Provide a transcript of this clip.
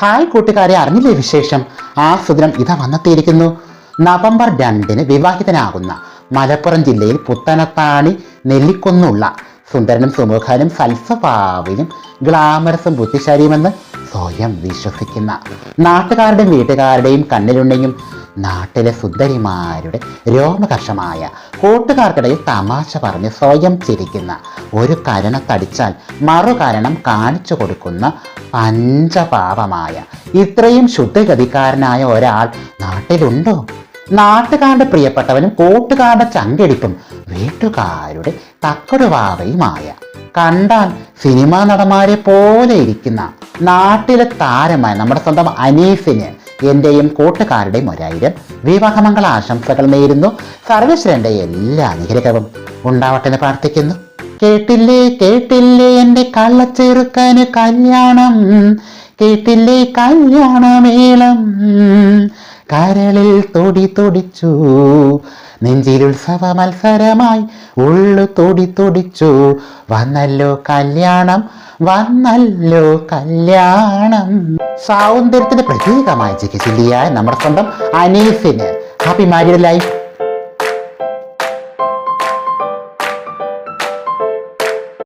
Hi കൂട്ടുകാരെ, അറിഞ്ഞില്ലേ വിശേഷം? ആ സുദിനം ഇതാ വന്നെത്തിയിരിക്കുന്നു. നവംബർ 2-ന് വിവാഹിതനാകുന്ന മലപ്പുറം ജില്ലയിൽ പുത്തനത്താണി നെല്ലിക്കൊന്നുള്ള സുന്ദരനും സുമുഖനും സൽസ്വഭാവിനും ഗ്ലാമറസും ബുദ്ധിശാലിയുമെന്ന് സ്വയം വിശ്വസിക്കുന്ന നാട്ടുകാരുടെയും വീട്ടുകാരുടെയും കണ്ണിലുണ്ടെയും നാട്ടിലെ സുന്ദരിമാരുടെ രോമകർഷമായ കൂട്ടുകാർക്കിടയിൽ തമാശ പറഞ്ഞ് സ്വയം ചിരിക്കുന്ന ഒരു കരണത്തടിച്ചാൽ മറുകരണം കാണിച്ചു കൊടുക്കുന്ന പഞ്ചപാപമായ ഇത്രയും ശുദ്ധഗതിക്കാരനായ ഒരാൾ നാട്ടിലുണ്ടോ? നാട്ടുകാരുടെ പ്രിയപ്പെട്ടവനും കൂട്ടുകാരുടെ ചങ്കെടുപ്പും വീട്ടുകാരുടെ തക്കടുവാവയുമായ കണ്ടാൽ സിനിമാ നടന്മാരെ പോലെ ഇരിക്കുന്ന നാട്ടിലെ താരമായ നമ്മുടെ സ്വന്തം അനീസിന് എൻ്റെയും കൂട്ടുകാരുടെയും 1000 വിവാഹമംഗള ആശംസകൾ നേരുന്നു. സർവശ്വരൻ്റെ എല്ലാ അനുഗ്രഹവും ഉണ്ടാവട്ടെ എന്ന് പ്രാർത്ഥിക്കുന്നു. കേട്ടില്ലേ കേട്ടില്ലേ എൻ്റെ കള്ളച്ചെറുക്കന് കല്യാണം, കേട്ടില്ലേ കല്യാണമേളം, കരളിൽ തൊടി തൊടിച്ചു, നെഞ്ചിലുത്സവ മത്സരമായി ഉള്ളു തൊടി തൊടിച്ചു, വന്നല്ലോ കല്യാണം വന്നല്ലോ കല്യാണം. സൗന്ദര്യത്തിന്റെ പ്രതീകമായി ചികിത്സിയായ നമ്മുടെ സ്വന്തം അനീസിന് ഹാപ്പി മാരീഡ് ലൈഫ്.